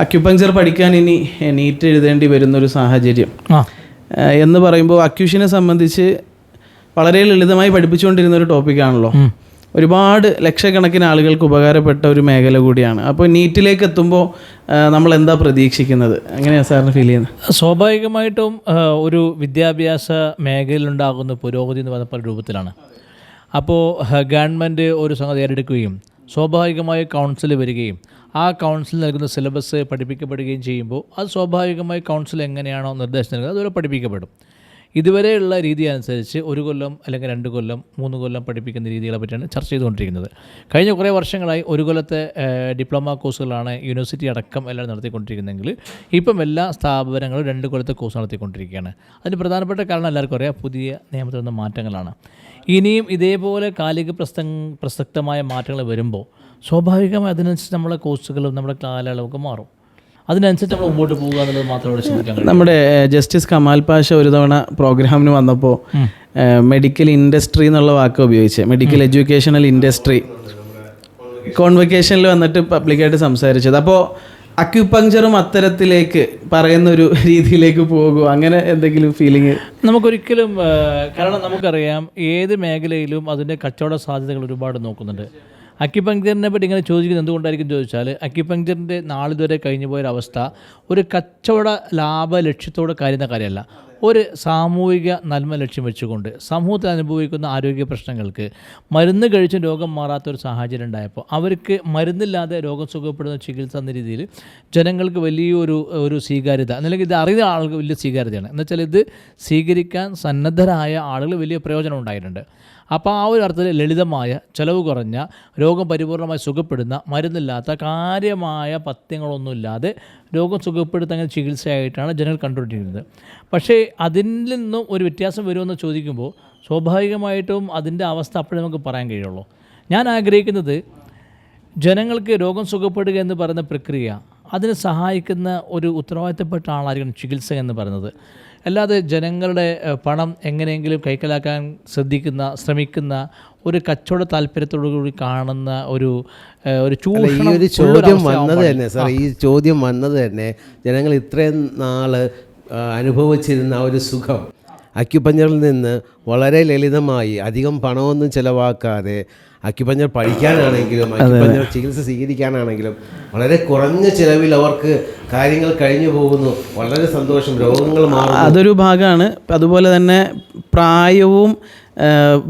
Acupuncture പഠിക്കാൻ ഇനി NEET എഴുതേണ്ടി വരുന്നൊരു സാഹചര്യം എന്ന് പറയുമ്പോൾ അക്യൂഷനെ സംബന്ധിച്ച് വളരെ ലളിതമായി പഠിപ്പിച്ചുകൊണ്ടിരുന്ന ഒരു ടോപ്പിക്കാണല്ലോ. ഒരുപാട് ലക്ഷക്കണക്കിന് ആളുകൾക്ക് ഉപകാരപ്പെട്ട ഒരു മേഖല കൂടിയാണ്. അപ്പോൾ നീറ്റിലേക്ക് എത്തുമ്പോൾ നമ്മൾ എന്താ പ്രതീക്ഷിക്കുന്നത്? എങ്ങനെയാണ് സാറിന് ഫീൽ ചെയ്യുന്നത്? സ്വാഭാവികമായിട്ടും ഒരു വിദ്യാഭ്യാസ മേഖലയിലുണ്ടാകുന്ന പുരോഗതി എന്ന് പറഞ്ഞ പല രൂപത്തിലാണ്. അപ്പോൾ ഗവൺമെൻറ് ഒരു സംഗതി ഏറ്റെടുക്കുകയും സ്വാഭാവികമായി കൗൺസിൽ വരികയും ആ കൗൺസിൽ നൽകുന്ന സിലബസ് പഠിപ്പിക്കപ്പെടുകയും ചെയ്യുമ്പോൾ അത് സ്വാഭാവികമായി കൗൺസിൽ എങ്ങനെയാണോ നിർദ്ദേശം നൽകുന്നത് അതുപോലെ പഠിപ്പിക്കപ്പെടും. ഇതുവരെയുള്ള രീതി അനുസരിച്ച് 1 കൊല്ലം അല്ലെങ്കിൽ 2 കൊല്ലം 3 കൊല്ലം പഠിപ്പിക്കുന്ന രീതികളെ പറ്റിയാണ് ചർച്ച ചെയ്തുകൊണ്ടിരിക്കുന്നത്. കഴിഞ്ഞ കുറേ വർഷങ്ങളായി 1 കൊല്ലത്തെ ഡിപ്ലോമ കോഴ്സുകളാണ് യൂണിവേഴ്സിറ്റി അടക്കം എല്ലാം നടത്തിക്കൊണ്ടിരിക്കുന്നതെങ്കിൽ ഇപ്പം എല്ലാ സ്ഥാപനങ്ങളും 2 കൊല്ലത്തെ കോഴ്സ് നടത്തിക്കൊണ്ടിരിക്കുകയാണ്. അതിന് പ്രധാനപ്പെട്ട കാരണം എല്ലാവർക്കും അറിയാം, പുതിയ നിയമത്തിൽ വന്ന മാറ്റങ്ങളാണ്. ഇനിയും ഇതേപോലെ കാലിക പ്രസക്തമായ മാറ്റങ്ങൾ വരുമ്പോൾ സ്വാഭാവികമായി അതിനനുസരിച്ച് നമ്മളെ കോഴ്സുകളും നമ്മുടെ കാലയളവൊക്കെ മാറും. അതിനനുസരിച്ച് നമ്മൾ മുമ്പോട്ട് പോകുക എന്നുള്ളത് മാത്രമേ ചിന്തിക്കാൻ കഴിയും. നമ്മുടെ ജസ്റ്റിസ് കമാൽ പാഷ ഒരു തവണ പ്രോഗ്രാമിന് വന്നപ്പോൾ മെഡിക്കൽ ഇൻഡസ്ട്രി എന്നുള്ള വാക്ക് ഉപയോഗിച്ച് മെഡിക്കൽ എഡ്യൂക്കേഷണൽ ഇൻഡസ്ട്രി കോൺവെക്കേഷനിൽ വന്നിട്ട് പബ്ലിക്കായിട്ട് സംസാരിച്ചത്. അപ്പോൾ അക്യുപങ്ചറും അത്തരത്തിലേക്ക് പറയുന്നൊരു രീതിയിലേക്ക് പോകുമോ? അങ്ങനെ എന്തെങ്കിലും ഫീലിംഗ് നമുക്കൊരിക്കലും, കാരണം നമുക്കറിയാം ഏത് മേഖലയിലും അതിൻ്റെ കച്ചവട സാധ്യതകൾ ഒരുപാട് നോക്കുന്നുണ്ട്. അക്യുപങ്ചറിനെ പറ്റി ഇങ്ങനെ ചോദിക്കുന്നത് എന്തുകൊണ്ടായിരിക്കും ചോദിച്ചാൽ, അക്യുപങ്ചറിൻ്റെ നാളിതുവരെ കഴിഞ്ഞു പോയൊരവസ്ഥ ഒരു കച്ചവട ലാഭ ലക്ഷ്യത്തോടെ കാര്യമല്ല, ഒരു സാമൂഹിക നന്മ ലക്ഷ്യം വെച്ചുകൊണ്ട് സമൂഹത്തിൽ അനുഭവിക്കുന്ന ആരോഗ്യ പ്രശ്നങ്ങൾക്ക് മരുന്ന് കഴിച്ച് രോഗം മാറാത്തൊരു സാഹചര്യം ഉണ്ടായപ്പോൾ അവർക്ക് മരുന്നില്ലാതെ രോഗം സുഖപ്പെടുന്ന ചികിത്സ എന്ന രീതിയിൽ ജനങ്ങൾക്ക് വലിയൊരു സ്വീകാര്യത, അല്ലെങ്കിൽ ഇത് അറിയുന്ന ആളുകൾ വലിയ സ്വീകാര്യതയാണ്. എന്നുവെച്ചാൽ ഇത് സ്വീകരിക്കാൻ സന്നദ്ധരായ ആളുകൾ വലിയ പ്രയോജനം ഉണ്ടായിട്ടുണ്ട്. അപ്പോൾ ആ ഒരു അർത്ഥത്തിൽ ലളിതമായ, ചിലവ് കുറഞ്ഞ, രോഗം പരിപൂർണമായി സുഖപ്പെടുന്ന, മരുന്നില്ലാത്ത, കാര്യമായ പഥ്യങ്ങളൊന്നുമില്ലാതെ രോഗം സുഖപ്പെടുത്തുന്ന ചികിത്സയായിട്ടാണ് ജനങ്ങൾ കണ്ടുകൊണ്ടിരിക്കുന്നത്. പക്ഷേ അതിൽ നിന്നും ഒരു വ്യത്യാസം വരുമെന്ന് ചോദിക്കുമ്പോൾ സ്വാഭാവികമായിട്ടും അതിൻ്റെ അവസ്ഥ അപ്പോഴേ നമുക്ക് പറയാൻ കഴിയുള്ളൂ. ഞാൻ ആഗ്രഹിക്കുന്നത് ജനങ്ങൾക്ക് രോഗം സുഖപ്പെടുക എന്ന് പറയുന്ന പ്രക്രിയ അതിന് സഹായിക്കുന്ന ഒരു ഉത്തരവാദിത്തപ്പെട്ട ആളായിരിക്കണം ചികിത്സ എന്ന് പറയുന്നത്. അല്ലാതെ ജനങ്ങളുടെ പണം എങ്ങനെയെങ്കിലും കൈക്കലാക്കാൻ ശ്രമിക്കുന്ന ഒരു കച്ചവട താല്പര്യത്തോടുകൂടി കാണുന്ന ഒരു ചോദ്യം വന്നത് തന്നെ സാർ, ഈ ചോദ്യം വന്നത് തന്നെ ജനങ്ങൾ ഇത്രയും നാൾ അനുഭവിച്ചിരുന്ന ഒരു സുഖം അക്യുപഞ്ചറിൽ നിന്ന് വളരെ ലളിതമായി അധികം പണമൊന്നും ചിലവാക്കാതെ അക്യുപഞ്ചർ പഠിക്കാനാണെങ്കിലും അക്യുപഞ്ചർ ചികിത്സ സ്വീകരിക്കാനാണെങ്കിലും വളരെ കുറഞ്ഞ ചിലവിൽ അവർക്ക് കാര്യങ്ങൾ കഴിഞ്ഞു പോകുന്നു. വളരെ സന്തോഷം, രോഗങ്ങൾ മാറും. അതൊരു ഭാഗമാണ്. അതുപോലെ തന്നെ പ്രായവും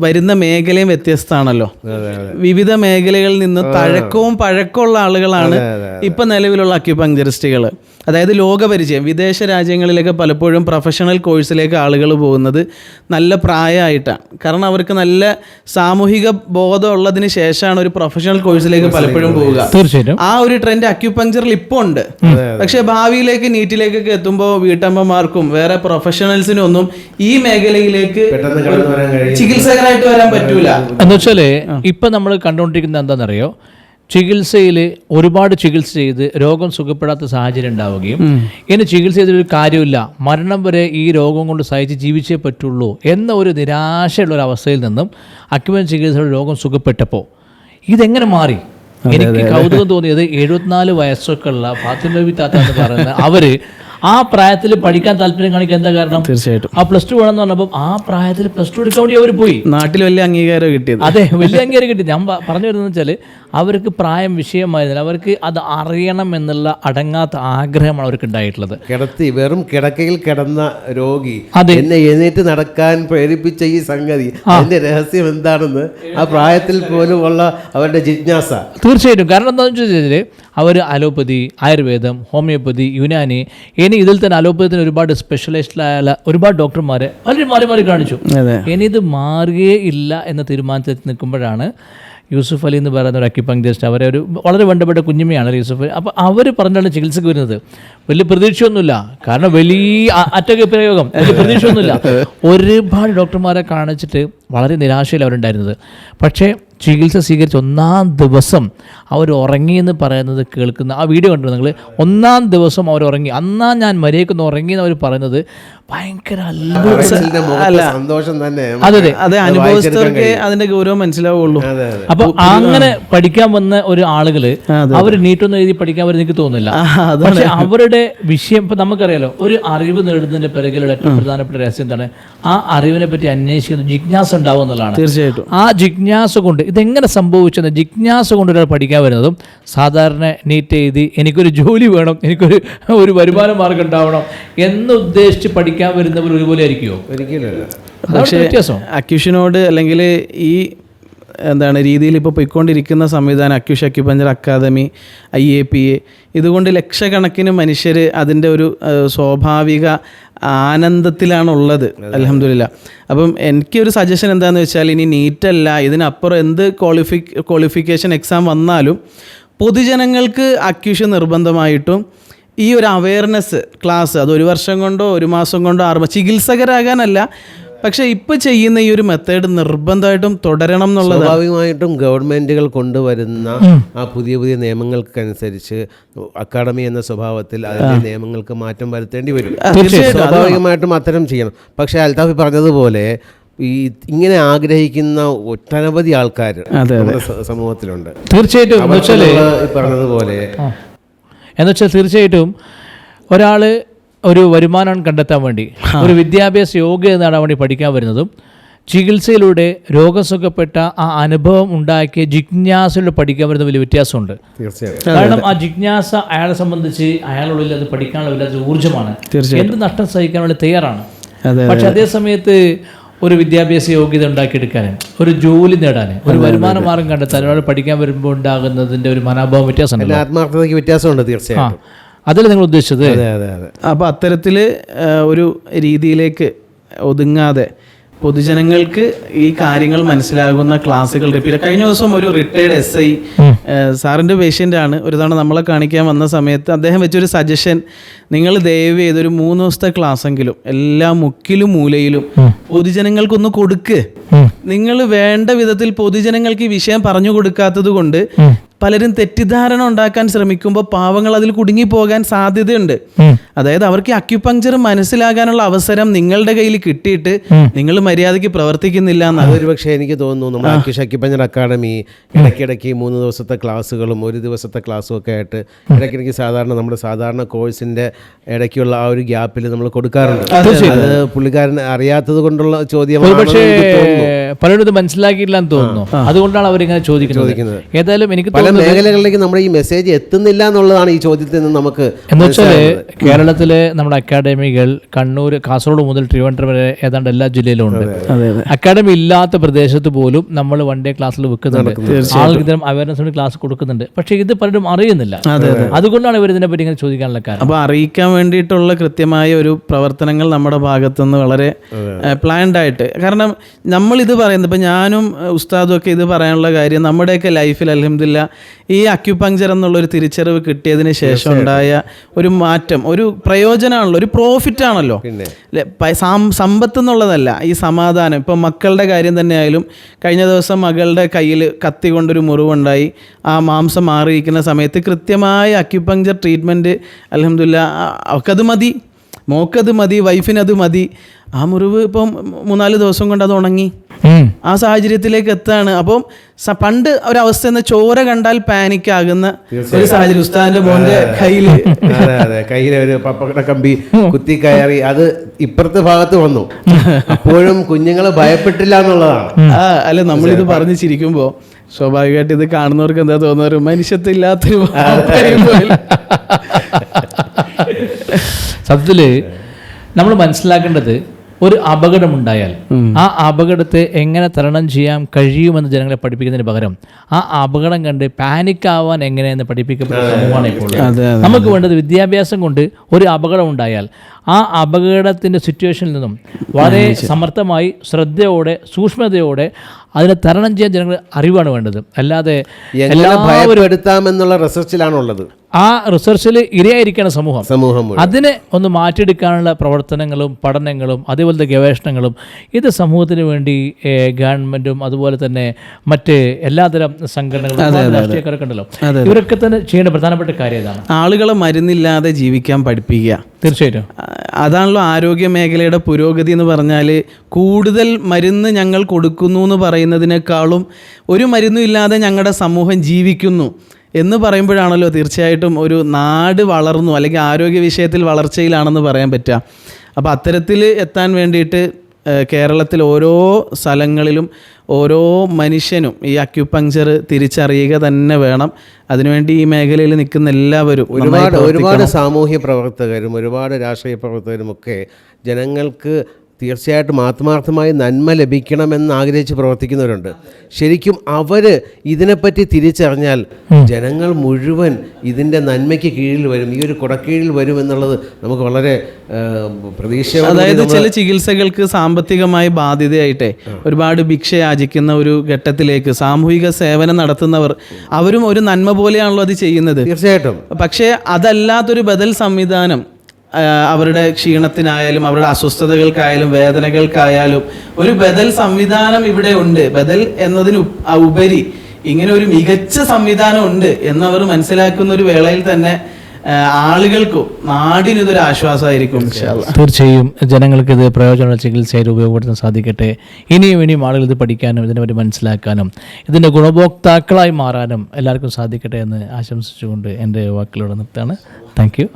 വരുന്ന മേഖലയും വ്യത്യസ്തമാണല്ലോ. വിവിധ മേഖലകളിൽ നിന്ന് തഴക്കവും പഴക്കമുള്ള ആളുകളാണ് ഇപ്പം നിലവിലുള്ള അക്യുപങ്ചറിസ്റ്റുകൾ. അതായത് ലോകപരിചയം, വിദേശ രാജ്യങ്ങളിലേക്ക് പലപ്പോഴും പ്രൊഫഷണൽ കോഴ്സിലേക്ക് ആളുകൾ പോകുന്നത് നല്ല പ്രായമായിട്ടാണ്. കാരണം അവർക്ക് നല്ല സാമൂഹിക ബോധം ഉള്ളതിന് ശേഷമാണ് ഒരു പ്രൊഫഷണൽ കോഴ്സിലേക്ക് പലപ്പോഴും പോവുക. തീർച്ചയായിട്ടും ആ ഒരു ട്രെൻഡ് അക്യുപങ്ചറിൽ ഇപ്പോൾ ഉണ്ട്. പക്ഷേ ഭാവിയിലേക്ക് നീറ്റിലേക്കൊക്കെ എത്തുമ്പോൾ വീട്ടമ്മമാർക്കും വേറെ പ്രൊഫഷണൽസിനും ഒന്നും ഈ മേഖലയിലേക്ക് ചികിത്സകരായിട്ട് വരാൻ പറ്റൂല. എന്നുവെച്ചാൽ ഇപ്പം നമ്മൾ കണ്ടുകൊണ്ടിരിക്കുന്നത് എന്താണെന്നറിയോ, ചികിത്സയിൽ ഒരുപാട് ചികിത്സ ചെയ്ത് രോഗം സുഖപ്പെടാത്ത സാഹചര്യം ഉണ്ടാവുകയും ഇനി ചികിത്സ ചെയ്തൊരു കാര്യമില്ല, മരണം വരെ ഈ രോഗം കൊണ്ട് സഹിച്ച് ജീവിച്ചേ പറ്റുള്ളൂ എന്ന ഒരു നിരാശയുള്ള ഒരു അവസ്ഥയിൽ നിന്നും അക്യുപഞ്ചർ ചികിത്സയുടെ രോഗം സുഖപ്പെട്ടപ്പോൾ ഇതെങ്ങനെ മാറി? എനിക്ക് കൗതുകം തോന്നിയത് 74 വയസ്സൊക്കെ ഉള്ള ഫാത്തിമ ബീവി താത്ത എന്ന് പറയുന്ന അവര് ആ പ്രായത്തിൽ പഠിക്കാൻ താല്പര്യം കാണിക്കാൻ എന്താ കാരണം? തീർച്ചയായിട്ടും ആ +2 വേണമെന്ന് പറഞ്ഞപ്പോൾ ആ പ്രായത്തിൽ +2 എടുക്കാൻ വേണ്ടി അവർ പോയി. നാട്ടിൽ വലിയ അംഗീകാരം കിട്ടിയത്. അതെ, വലിയ അംഗീകാരം കിട്ടി. ഞാൻ പറഞ്ഞു വരുന്നത് വെച്ചാൽ അവർക്ക് പ്രായം വിഷയമായിരുന്നില്ല, അവർക്ക് അത് അറിയണം എന്നുള്ള അടങ്ങാത്ത ആഗ്രഹമാണ് അവർക്ക് ഉണ്ടായിട്ടുള്ളത്. വെറും കിടക്കയിൽ കിടന്ന രോഗി എന്നെ എഴുന്നേറ്റ് നടക്കാൻ പ്രേരിപ്പിച്ച ഈ സംഗതി, അതിന്റെ രഹസ്യം എന്താണെന്ന് ആ പ്രായത്തിൽ പോലും ഉള്ള അവരുടെ ജിജ്ഞാസ. തീർച്ചയായിട്ടും. കാരണം എന്താണെന്ന് വെച്ചാൽ അവർ അലോപ്പതി, ആയുർവേദം, ഹോമിയോപ്പതി, യുനാനി, ഇനി ഇതിൽ തന്നെ അലോപ്പതിന് ഒരുപാട് സ്പെഷ്യലൈസ്ഡായ ഒരുപാട് ഡോക്ടർമാരെ പലരും മാറി കാണിച്ചു. ഇനി ഇത് മാറുകയേ ഇല്ല എന്ന തീരുമാനത്തിൽ നിൽക്കുമ്പോഴാണ് യൂസുഫ് അലി എന്ന് പറയുന്ന ഒരു അക്യുപങ്ചറിസ്റ്റ്, അവരെ ഒരു വളരെ വേണ്ടപ്പെട്ട കുഞ്ഞുമയാണ് യൂസുഫ് അലി. അപ്പോൾ അവർ പറഞ്ഞാണ് ചികിത്സക്ക് വരുന്നത്. വലിയ പ്രതീക്ഷയൊന്നുമില്ല, കാരണം വലിയ അറ്റപ്രയോഗം, വലിയ പ്രതീക്ഷയൊന്നുമില്ല. ഒരുപാട് ഡോക്ടർമാരെ കാണിച്ചിട്ട് വളരെ നിരാശയിൽ അവരുണ്ടായിരുന്നത്. പക്ഷേ ചികിത്സ സ്വീകരിച്ച 1-ാം ദിവസം അവർ ഉറങ്ങി എന്ന് പറയുന്നത് കേൾക്കുന്ന ആ വീഡിയോ കണ്ടു നിങ്ങൾ. 1-ാം ദിവസം അവർ ഉറങ്ങി, അന്നാ ഞാൻ മര്യാദയ്ക്കൊന്ന് ഉറങ്ങി എന്ന് അവർ പറയുന്നത് ഭയങ്കര സന്തോഷം തന്നെ. അതെ, അനുഭവസ്ഥർക്ക് അതിന്റെ ഗൗരവം മനസ്സിലാവുള്ളൂ. അപ്പൊ അങ്ങനെ പഠിക്കാൻ വന്ന ഒരു ആളുകള് അവർ നീറ്റൊന്നും എഴുതി പഠിക്കാൻ വരുന്ന എനിക്ക് തോന്നുന്നില്ല. പക്ഷെ അവരുടെ വിഷയം ഇപ്പൊ നമുക്കറിയാലോ, ഒരു അറിവ് നേടുന്നതിന്റെ പിറകിലുള്ള ഏറ്റവും പ്രധാനപ്പെട്ട രഹസ്യം എന്താണ്? ആ അറിവിനെ പറ്റി അന്വേഷിക്കുന്ന ജിജ്ഞാസ ഉണ്ടാവും എന്നുള്ളതാണ്. തീർച്ചയായിട്ടും. ആ ജിജ്ഞാസ കൊണ്ട് ഇതെങ്ങനെ സംഭവിച്ചെന്ന് ജിജ്ഞാസ കൊണ്ട് ഒരാൾ പഠിക്കാൻ വരുന്നതും സാധാരണ നീറ്റ് എഴുതി എനിക്കൊരു ജോലി വേണം, എനിക്കൊരു വരുമാന മാർഗം ഉണ്ടാവണം എന്ന് ഉദ്ദേശിച്ച് പഠിക്കാൻ വരുന്നവർ ഒരുപോലെ ആയിരിക്കുമോ? ഒരിക്കലും. പക്ഷേ അക്യൂഷനോട് അല്ലെങ്കിൽ ഈ രീതിയിൽ ഇപ്പോൾ പോയിക്കൊണ്ടിരിക്കുന്ന സംവിധാനം അക്യുപഞ്ചർ അക്കാദമി, IAPA, ഇതുകൊണ്ട് ലക്ഷക്കണക്കിന് മനുഷ്യർ അതിൻ്റെ ഒരു സ്വാഭാവിക ആനന്ദത്തിലാണുള്ളത്. അൽഹംദുലില്ലാ. അപ്പം എനിക്കൊരു സജഷൻ എന്താണെന്ന് വെച്ചാൽ, ഇനി നീറ്റല്ല ഇതിനപ്പുറം എന്ത് ക്വാളിഫിക്കേഷൻ എക്സാം വന്നാലും പൊതുജനങ്ങൾക്ക് അക്യൂഷൻ നിർബന്ധമായിട്ടും ഈ ഒരു അവയർനെസ് ക്ലാസ്, അത് 1 വർഷം കൊണ്ടോ 1 മാസം കൊണ്ടോ 6 മാസം, ചികിത്സകരാകാനല്ല, പക്ഷേ ഇപ്പോൾ ചെയ്യുന്ന ഈ ഒരു മെത്തേഡ് നിർബന്ധമായിട്ടും തുടരണം എന്നുള്ളത്. സ്വാഭാവികമായിട്ടും ഗവൺമെൻറ്റുകൾ കൊണ്ടുവരുന്ന ആ പുതിയ നിയമങ്ങൾക്കനുസരിച്ച് അക്കാഡമി എന്ന സ്വഭാവത്തിൽ അതിൻ്റെ നിയമങ്ങൾക്ക് മാറ്റം വരുത്തേണ്ടി വരും. സ്വാഭാവികമായിട്ടും അത്തരം ചെയ്യണം. പക്ഷേ അൽത്താഫി പറഞ്ഞതുപോലെ ഇങ്ങനെ ആഗ്രഹിക്കുന്ന ഒട്ടനവധി ആൾക്കാർ നമ്മുടെ സമൂഹത്തിലുണ്ട്. തീർച്ചയായിട്ടും പറഞ്ഞതുപോലെ എന്നുവെച്ചാൽ തീർച്ചയായിട്ടും ഒരാൾ ഒരു വരുമാനം കണ്ടെത്താൻ വേണ്ടി, ഒരു വിദ്യാഭ്യാസ യോഗ്യത നേടാൻ വേണ്ടി പഠിക്കാൻ വരുന്നതും ചികിത്സയിലൂടെ രോഗസുഖപ്പെട്ട ആ അനുഭവം ഉണ്ടാക്കിയ ജിജ്ഞാസയിലൂടെ പഠിക്കാൻ വരുന്ന വലിയ വ്യത്യാസമുണ്ട്. കാരണം ആ ജിജ്ഞാസ അയാളെ സംബന്ധിച്ച് അയാളുള്ളിൽ അത് പഠിക്കാനുള്ള വല്ലാത്ത ഊർജ്ജമാണ്. എന്ത് നഷ്ടം സഹിക്കാൻ വേണ്ടി തയ്യാറാണ്. പക്ഷെ അതേ സമയത്ത് ഒരു വിദ്യാഭ്യാസ യോഗ്യത ഉണ്ടാക്കിയെടുക്കാനും, ഒരു ജോലി നേടാനും, ഒരു വരുമാന മാർഗം കണ്ടെത്താനും ഒരാൾ പഠിക്കാൻ വരുമ്പോൾ ഉണ്ടാകുന്നതിൻ്റെ ഒരു മനോഭാവം വ്യത്യാസമുണ്ട്, ആത്മാർത്ഥതയ്ക്ക് വ്യത്യാസമുണ്ട്. തീർച്ചയായും അതല്ലേ നിങ്ങൾ ഉദ്ദേശിച്ചത്? അപ്പോൾ അത്തരത്തിൽ ഒരു രീതിയിലേക്ക് ഒതുങ്ങാതെ പൊതുജനങ്ങൾക്ക് ഈ കാര്യങ്ങൾ മനസ്സിലാകുന്ന ക്ലാസ്സുകൾ റിപ്പീറ്റ്. കഴിഞ്ഞ ദിവസം ഒരു റിട്ടയർഡ് SI സാറിൻ്റെ പേഷ്യൻ്റാണ്, ഒരു തവണ നമ്മളെ കാണിക്കാൻ വന്ന സമയത്ത് അദ്ദേഹം വെച്ചൊരു സജഷൻ, നിങ്ങൾ ദയവ് ചെയ്തൊരു 3 ദിവസത്തെ ക്ലാസ്സെങ്കിലും എല്ലാ മുക്കിലും മൂലയിലും പൊതുജനങ്ങൾക്കൊന്ന് കൊടുക്ക്. നിങ്ങൾ വേണ്ട വിധത്തിൽ പൊതുജനങ്ങൾക്ക് ഈ വിഷയം പറഞ്ഞു കൊടുക്കാത്തത് കൊണ്ട് പലരും തെറ്റിദ്ധാരണ ഉണ്ടാക്കാൻ ശ്രമിക്കുമ്പോൾ പാവങ്ങൾ അതിൽ കുടുങ്ങിപ്പോകാൻ സാധ്യതയുണ്ട്. അതായത് അവർക്ക് അക്യുപങ്ചർ മനസ്സിലാകാനുള്ള അവസരം നിങ്ങളുടെ കയ്യിൽ കിട്ടിയിട്ട് നിങ്ങൾ മര്യാദയ്ക്ക് പ്രവർത്തിക്കുന്നില്ല എന്നാണ്. അതൊരു പക്ഷേ എനിക്ക് തോന്നുന്നു നമ്മുടെ അക്യുപങ്ചർ അക്കാഡമി ഇടയ്ക്കിടയ്ക്ക് 3 ദിവസത്തെ ക്ലാസ്സുകളും 1 ദിവസത്തെ ക്ലാസ്സും ഒക്കെ ആയിട്ട് ഇടയ്ക്കിടയ്ക്ക് നമ്മുടെ സാധാരണ കോഴ്സിൻ്റെ ഇടയ്ക്കുള്ള ആ ഒരു ഗ്യാപ്പിൽ നമ്മൾ കൊടുക്കാറുണ്ട്. അത് പുള്ളിക്കാരൻ അറിയാത്തത് കൊണ്ടുള്ള ചോദ്യമാണ്. പക്ഷേ പലരും ഇത് മനസ്സിലാക്കിയില്ല എന്ന് തോന്നുന്നു. അതുകൊണ്ടാണ് അവരിങ്ങനെ ചോദിക്കുന്നത്. ഏതായാലും എനിക്ക് പല മേഖലകളിലേക്ക് നമ്മുടെ ഈ മെസ്സേജ് എത്തുന്നില്ല എന്നുള്ളതാണ് ഈ ചോദ്യത്തിൽ നിന്ന് നമുക്ക്. എന്ന് വെച്ചാൽ കേരളത്തിലെ നമ്മുടെ അക്കാഡമികൾ കണ്ണൂർ, കാസർഗോഡ് മുതൽ തിരുവനന്തപുരം വരെ ഏതാണ്ട് എല്ലാ ജില്ലയിലും ഉണ്ട്. അക്കാഡമി ഇല്ലാത്ത പ്രദേശത്ത് പോലും നമ്മൾ 1 ഡേ ക്ലാസ്സിൽ വെക്കുന്നുണ്ട്, ആൾക്ക് ഇത്തരം അവയർനെസ് ക്ലാസ് കൊടുക്കുന്നുണ്ട്. പക്ഷേ ഇത് പലരും അറിയുന്നില്ല. അതുകൊണ്ടാണ് ഇവർ ഇതിനെ പറ്റി ഇങ്ങനെ ചോദിക്കാനുള്ള കാരണം. അപ്പോൾ അറിയിക്കാൻ വേണ്ടിയിട്ടുള്ള കൃത്യമായ ഒരു പ്രവർത്തനങ്ങൾ നമ്മുടെ ഭാഗത്തുനിന്ന് വളരെ പ്ലാൻഡ് ആയിട്ട്, കാരണം നമ്മളിത് പറയുന്നത്, ഇപ്പം ഞാനും ഉസ്താദും ഒക്കെ ഇത് പറയാനുള്ള കാര്യം, നമ്മുടെയൊക്കെ ലൈഫിൽ അൽഹംദുലില്ലാ ഈ അക്യുപങ്ചർ എന്നുള്ളൊരു തിരിച്ചറിവ് കിട്ടിയതിന് ശേഷം ഉണ്ടായ ഒരു മാറ്റം, ഒരു പ്രയോജനമാണല്ലോ, ഒരു പ്രോഫിറ്റ് ആണല്ലോ. സമ്പത്ത് എന്നുള്ളതല്ല, ഈ സമാധാനം. ഇപ്പം മക്കളുടെ കാര്യം തന്നെ ആയാലും, കഴിഞ്ഞ ദിവസം മകളുടെ കയ്യിൽ കത്തി കൊണ്ടൊരു മുറിവുണ്ടായി. ആ മാംസം മാറിയിരിക്കുന്ന സമയത്ത് കൃത്യമായ അക്യുപങ്ചർ ട്രീറ്റ്മെൻറ്റ് അൽഹംദുലില്ലാ അവൾക്കത് മതി, മോക്കത് മതി, വൈഫിനത് മതി. ആ മുറിവ് ഇപ്പം 3-4 ദിവസം കൊണ്ട് അത് ഉണങ്ങി. ആ സാഹചര്യത്തിലേക്ക് എത്താണ്. അപ്പം പണ്ട് ഒരവസ്ഥ എന്ന ചോര കണ്ടാൽ പാനിക് ആകുന്ന ഒരു സാഹചര്യം ഉസ്താദിന്റെ മോന്റെ കയ്യിലെ ഒരു പപ്പട കമ്പി കുത്തി കയറി അത് ഇപ്പുറത്തെ ഭാഗത്ത് വന്നു. അപ്പോഴും കുഞ്ഞുങ്ങൾ ഭയപ്പെട്ടില്ല എന്നുള്ളതാണ്. അല്ല, നമ്മളിത് പറഞ്ഞു ചിരിക്കുമ്പോ സ്വാഭാവികമായിട്ട് ഇത് കാണുന്നവർക്ക് എന്താ തോന്നുന്നത്, മനുഷ്യത്തില്ലാത്തൊരു സത്യത്തില് നമ്മൾ മനസ്സിലാക്കേണ്ടത്, ഒരു അപകടമുണ്ടായാൽ ആ അപകടത്തെ എങ്ങനെ തരണം ചെയ്യാൻ കഴിയുമെന്ന് ജനങ്ങളെ പഠിപ്പിക്കുന്നതിന് പകരം ആ അപകടം കണ്ട് പാനിക് ആവാൻ എങ്ങനെയെന്ന് പഠിപ്പിക്കപ്പെടുന്ന സമൂഹമാണ് ഇപ്പോൾ. നമുക്ക് വേണ്ടത് വിദ്യാഭ്യാസം കൊണ്ട് ഒരു അപകടം ഉണ്ടായാൽ ആ അപകടത്തിൻ്റെ സിറ്റുവേഷനിൽ നിന്നും വളരെ സമർത്ഥമായി, ശ്രദ്ധയോടെ, സൂക്ഷ്മതയോടെ അതിനെ തരണം ചെയ്യാൻ ജനങ്ങൾ അറിവാണ് വേണ്ടത്. അല്ലാതെ എങ്ങനെ ഭയപ്പെടുത്താമെന്നുള്ള റിസർച്ചിലാണുള്ളത്. ആ റിസർച്ചിൽ ഇരയായിരിക്കുകയാണ് സമൂഹം. മുഴുവൻ. അതിനെ ഒന്ന് മാറ്റിയെടുക്കാനുള്ള പ്രവർത്തനങ്ങളും പഠനങ്ങളും അതേപോലത്തെ ഗവേഷണങ്ങളും ഇത് സമൂഹത്തിന് വേണ്ടി ഗവൺമെൻറ്റും അതുപോലെ തന്നെ മറ്റ് എല്ലാതരം സംഘടനകളും രാഷ്ട്രീയക്കാരൊക്കെ ഉണ്ടല്ലോ, ഇവരൊക്കെ തന്നെ ചെയ്യേണ്ട പ്രധാനപ്പെട്ട കാര്യം ഇതാണ്. ആളുകളെ മരുന്നില്ലാതെ ജീവിക്കാൻ പഠിപ്പിക്കുക. തീർച്ചയായിട്ടും അതാണല്ലോ ആരോഗ്യ മേഖലയുടെ പുരോഗതി എന്ന് പറഞ്ഞാൽ. കൂടുതൽ മരുന്ന് ഞങ്ങൾ കൊടുക്കുന്നു എന്ന് പറയുന്നതിനേക്കാളും ഒരു മരുന്നും ഇല്ലാതെ ഞങ്ങളുടെ സമൂഹം ജീവിക്കുന്നു എന്ന് പറയുമ്പോഴാണല്ലോ തീർച്ചയായിട്ടും ഒരു നാട് വളർന്നു അല്ലെങ്കിൽ ആരോഗ്യ വിഷയത്തിൽ വളർച്ചയിലാണെന്ന് പറയാൻ പറ്റുക. അപ്പോൾ അത്തരത്തിൽ എത്താൻ വേണ്ടിയിട്ട് കേരളത്തിൽ ഓരോ സ്ഥലങ്ങളിലും ഓരോ മനുഷ്യനും ഈ അക്യുപങ്ചർ തിരിച്ചറിയുക തന്നെ വേണം. അതിനുവേണ്ടി ഈ മേഖലയിൽ നിൽക്കുന്ന എല്ലാവരും ഒരുപാട് സാമൂഹ്യ പ്രവർത്തകരും ഒരുപാട് രാഷ്ട്രീയ പ്രവർത്തകരും ഒക്കെ ജനങ്ങൾക്ക് തീർച്ചയായിട്ടും ആത്മാർത്ഥമായി നന്മ ലഭിക്കണമെന്ന് ആഗ്രഹിച്ച് പ്രവർത്തിക്കുന്നവരുണ്ട്. ശരിക്കും അവർ ഇതിനെപ്പറ്റി തിരിച്ചറിഞ്ഞാൽ ജനങ്ങൾ മുഴുവൻ ഇതിൻ്റെ നന്മയ്ക്ക് കീഴിൽ വരും, ഈ ഒരു കുടക്കീഴിൽ വരും എന്നുള്ളത് നമുക്ക് വളരെ പ്രതീക്ഷ. അതായത് ചില ചികിത്സകൾക്ക് സാമ്പത്തികമായി ബാധ്യതയായിട്ടേ ഒരുപാട് ഭിക്ഷ യാചിക്കുന്ന ഒരു ഘട്ടത്തിലേക്ക് സാമൂഹിക സേവനം നടത്തുന്നവർ അവരും ഒരു നന്മ പോലെയാണല്ലോ അത് ചെയ്യുന്നത്. തീർച്ചയായിട്ടും. പക്ഷേ അതല്ലാത്തൊരു ബദൽ സംവിധാനം അവരുടെ ക്ഷീണത്തിനായാലും അവരുടെ അസ്വസ്ഥതകൾക്കായാലും വേദനകൾക്കായാലും ഒരു ബദൽ സംവിധാനം ഇവിടെ ഉണ്ട്. ബദൽ എന്നതിന് ഉപരി ഇങ്ങനെ ഒരു മികച്ച സംവിധാനം ഉണ്ട് എന്നവർ മനസ്സിലാക്കുന്ന ഒരു വേളയിൽ തന്നെ ആളുകൾക്കും നാടിനും ഇതൊരു ആശ്വാസമായിരിക്കും. തീർച്ചയായും ജനങ്ങൾക്ക് ഇത് പ്രയോജനമുള്ള ചികിത്സയായിട്ട് ഉപയോഗപ്പെടുത്താൻ സാധിക്കട്ടെ. ഇനിയും ആളുകൾ ഇത് പഠിക്കാനും ഇതിനെപ്പറ്റി മനസ്സിലാക്കാനും ഇതിൻ്റെ ഗുണഭോക്താക്കളായി മാറാനും എല്ലാവർക്കും സാധിക്കട്ടെ എന്ന് ആശംസിച്ചുകൊണ്ട് എൻ്റെ വാക്കുകളോട് നിർത്താണ്. Thank you.